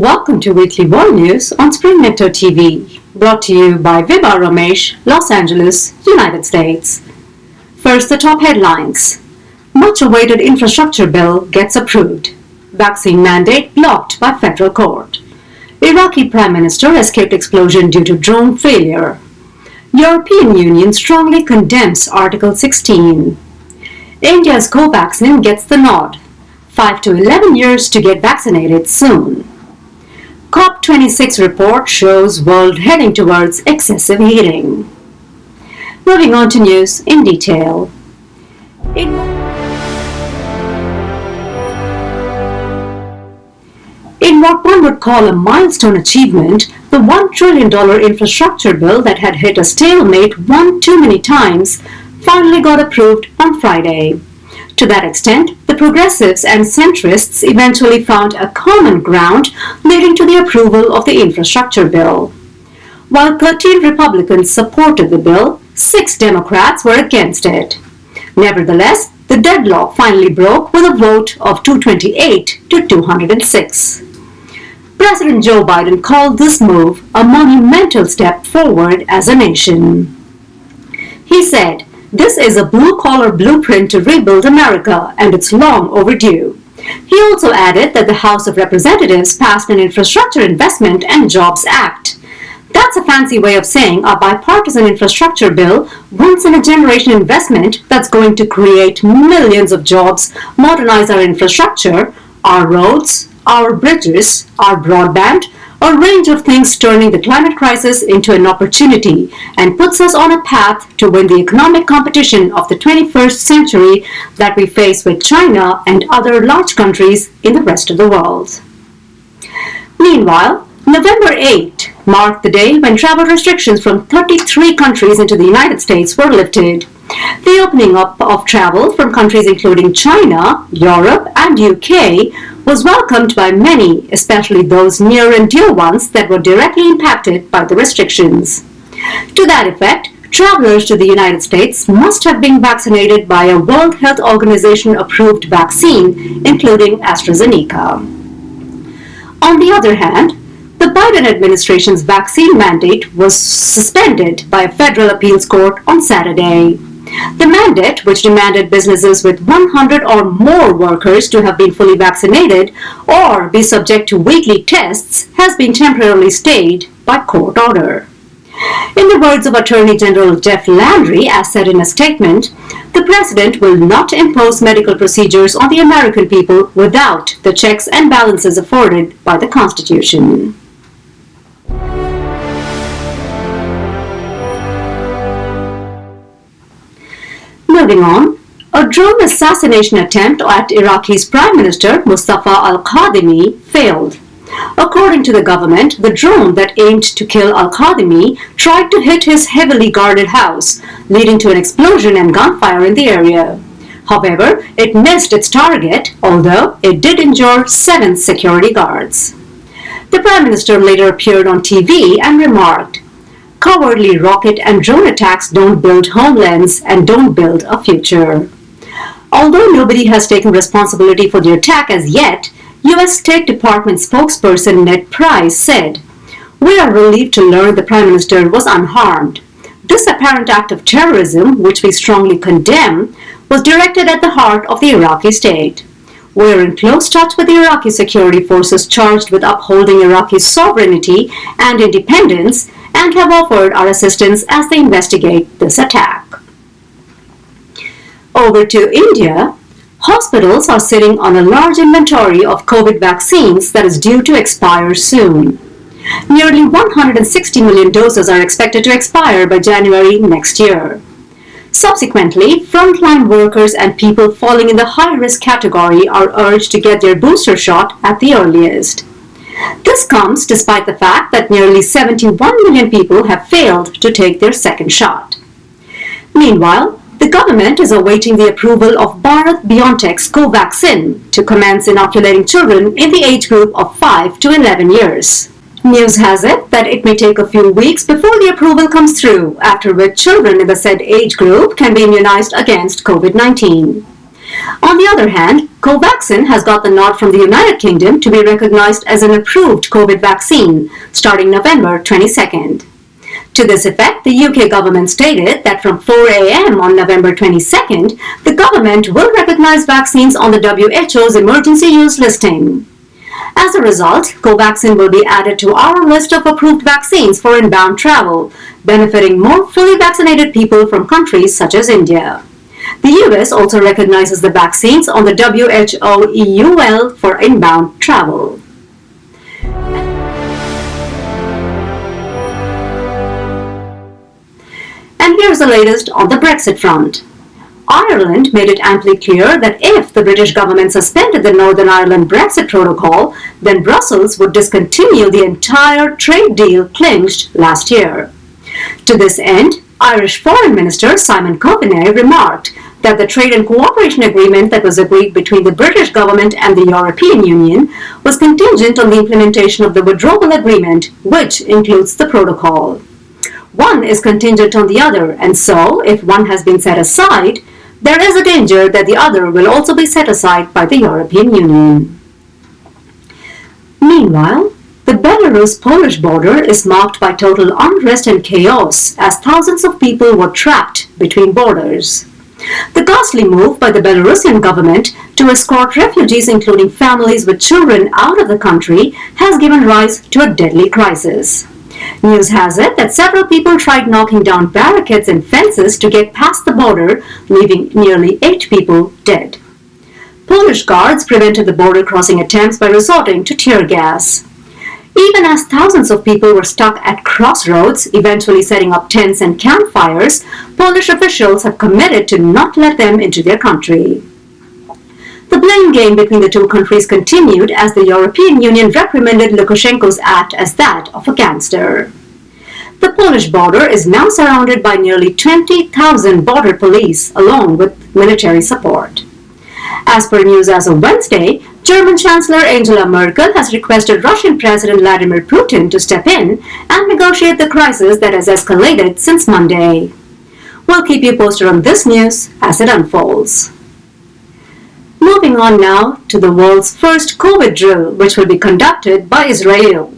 Welcome to Weekly World News on Spring Nectar TV, brought to you by Vibha Ramesh, Los Angeles, United States. First, the top headlines. Much-awaited infrastructure bill gets approved. Vaccine mandate blocked by federal court. Iraqi Prime Minister escaped explosion due to drone failure. European Union strongly condemns Article 16. India's Covaxin gets the nod. 5 to 11 years to get vaccinated soon. COP26 report shows world heading towards excessive heating. Moving on to news in detail. In what one would call a milestone achievement, the $1 trillion infrastructure bill that had hit a stalemate one too many times finally got approved on Friday. To that extent, the progressives and centrists eventually found a common ground, leading to the approval of the infrastructure bill. While 13 Republicans supported the bill, 6 Democrats were against it. Nevertheless, the deadlock finally broke with a vote of 228 to 206. President Joe Biden called this move a monumental step forward as a nation. He said, "This is a blue-collar blueprint to rebuild America, and it's long overdue." He also added that the House of Representatives passed an Infrastructure Investment and Jobs Act. That's a fancy way of saying a bipartisan infrastructure bill, once-in-a-generation investment that's going to create millions of jobs, modernize our infrastructure, our roads, our bridges, our broadband, a range of things, turning the climate crisis into an opportunity, and puts us on a path to win the economic competition of the 21st century that we face with China and other large countries in the rest of the world. Meanwhile, November 8 marked the day when travel restrictions from 33 countries into the United States were lifted. The opening up of travel from countries including China, Europe, and UK was welcomed by many, especially those near and dear ones that were directly impacted by the restrictions. To that effect, travelers to the United States must have been vaccinated by a World Health Organization approved vaccine, including AstraZeneca. On the other hand, the Biden administration's vaccine mandate was suspended by a federal appeals court on Saturday. The mandate, which demanded businesses with 100 or more workers to have been fully vaccinated or be subject to weekly tests, has been temporarily stayed by court order. In the words of Attorney General Jeff Landry, as said in a statement, the president will not impose medical procedures on the American people without the checks and balances afforded by the Constitution. Moving on, a drone assassination attempt at Iraqi's Prime Minister Mustafa al-Kadhimi failed. According to the government, the drone that aimed to kill al-Kadhimi tried to hit his heavily guarded house, leading to an explosion and gunfire in the area. However, it missed its target, although it did injure 7 security guards. The Prime Minister later appeared on TV and remarked, "Cowardly rocket and drone attacks don't build homelands and don't build a future." Although nobody has taken responsibility for the attack as yet, U.S. State Department spokesperson Ned Price said, "We are relieved to learn the Prime Minister was unharmed. This apparent act of terrorism, which we strongly condemn, was directed at the heart of the Iraqi state. We are in close touch with the Iraqi security forces charged with upholding Iraqi sovereignty and independence, and have offered our assistance as they investigate this attack." Over to India, hospitals are sitting on a large inventory of COVID vaccines that is due to expire soon. Nearly 160 million doses are expected to expire by January next year. Subsequently, frontline workers and people falling in the high-risk category are urged to get their booster shot at the earliest. This comes despite the fact that nearly 71 million people have failed to take their second shot. Meanwhile, the government is awaiting the approval of Bharat BioNTech's Covaxin to commence inoculating children in the age group of 5 to 11 years. News has it that it may take a few weeks before the approval comes through, after which children in the said age group can be immunized against COVID-19. On the other hand, Covaxin has got the nod from the United Kingdom to be recognized as an approved COVID vaccine starting November 22nd. To this effect, the UK government stated that from 4 a.m. on November 22nd, the government will recognize vaccines on the WHO's emergency use listing. As a result, Covaxin will be added to our list of approved vaccines for inbound travel, benefiting more fully vaccinated people from countries such as India. The US also recognizes the vaccines on the WHO EUL for inbound travel. And here's the latest on the Brexit front. Ireland made it amply clear that if the British government suspended the Northern Ireland Brexit protocol, then Brussels would discontinue the entire trade deal clinched last year. To this end, Irish Foreign Minister Simon Coveney remarked that the trade and cooperation agreement that was agreed between the British government and the European Union was contingent on the implementation of the withdrawal agreement, which includes the protocol. One is contingent on the other, and so, if one has been set aside, there is a danger that the other will also be set aside by the European Union. Meanwhile, the Belarus-Polish border is marked by total unrest and chaos as thousands of people were trapped between borders. The ghastly move by the Belarusian government to escort refugees, including families with children, out of the country has given rise to a deadly crisis. News has it that several people tried knocking down barricades and fences to get past the border, leaving nearly 8 people dead. Polish guards prevented the border crossing attempts by resorting to tear gas. Even as thousands of people were stuck at crossroads, eventually setting up tents and campfires, Polish officials have committed to not let them into their country. The blame game between the two countries continued as the European Union reprimanded Lukashenko's act as that of a gangster. The Polish border is now surrounded by nearly 20,000 border police, along with military support. As per news as of Wednesday, German Chancellor Angela Merkel has requested Russian President Vladimir Putin to step in and negotiate the crisis that has escalated since Monday. We'll keep you posted on this news as it unfolds. Moving on now to the world's first COVID drill, which will be conducted by Israel.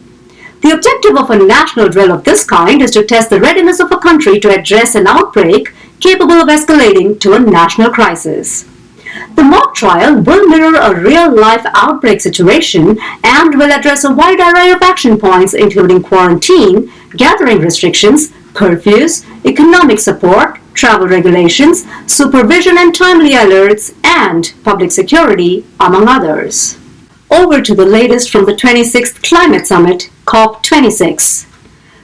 The objective of a national drill of this kind is to test the readiness of a country to address an outbreak capable of escalating to a national crisis. The mock trial will mirror a real-life outbreak situation and will address a wide array of action points, including quarantine, gathering restrictions, curfews, economic support, travel regulations, supervision and timely alerts, and public security, among others. Over to the latest from the 26th Climate Summit, COP26.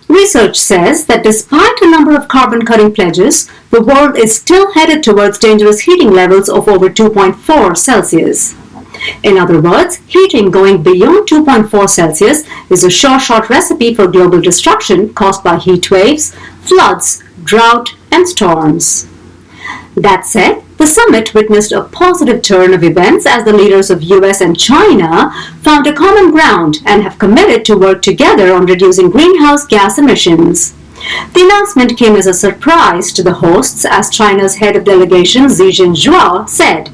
Research says that despite a number of carbon-cutting pledges, the world is still headed towards dangerous heating levels of over 2.4 Celsius. In other words, heating going beyond 2.4 Celsius is a sure shot recipe for global destruction caused by heat waves, floods, drought, and storms. That said, the summit witnessed a positive turn of events as the leaders of US and China found a common ground and have committed to work together on reducing greenhouse gas emissions. The announcement came as a surprise to the hosts as China's head of delegation Xi Jinping said,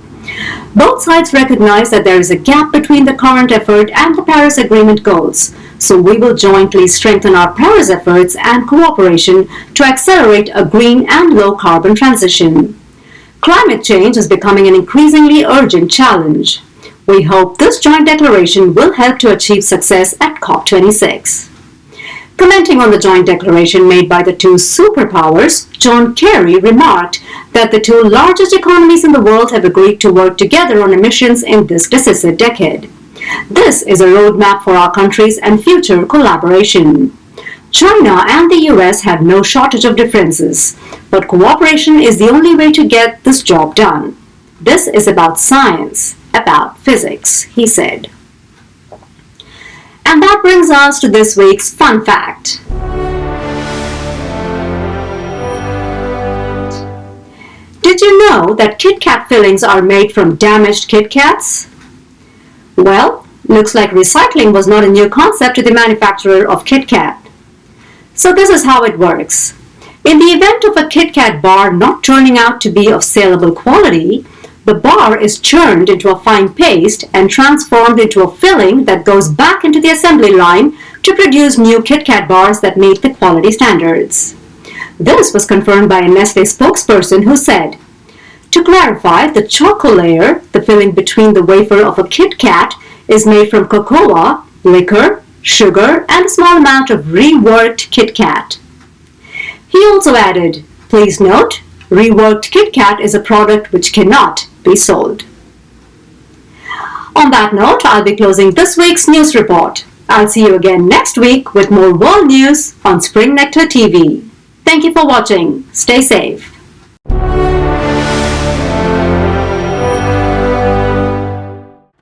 "Both sides recognize that there is a gap between the current effort and the Paris Agreement goals, so we will jointly strengthen our Paris efforts and cooperation to accelerate a green and low-carbon transition. Climate change is becoming an increasingly urgent challenge. We hope this joint declaration will help to achieve success at COP26. Commenting on the joint declaration made by the two superpowers, John Kerry remarked that the two largest economies in the world have agreed to work together on emissions in this decisive decade. This is a roadmap for our countries and future collaboration. China and the US have no shortage of differences, but cooperation is the only way to get this job done. This is about science, about physics," he said. And that brings us to this week's fun fact. Did you know that Kit Kat fillings are made from damaged Kit Kats? Well, looks like recycling was not a new concept to the manufacturer of Kit Kat. So this is how it works. In the event of a Kit Kat bar not turning out to be of saleable quality, The bar is churned into a fine paste and transformed into a filling that goes back into the assembly line to produce new Kit Kat bars that meet the quality standards. This was confirmed by a Nestle spokesperson who said, "To clarify, the choco layer, the filling between the wafer of a Kit Kat, is made from cocoa, liquor, sugar, and a small amount of reworked Kit Kat." He also added, "Please note, reworked Kit Kat is a product which cannot be sold." On that note, I'll be closing this week's news report. I'll see you again next week with more world news on Spring Nectar TV. Thank you for watching. Stay safe.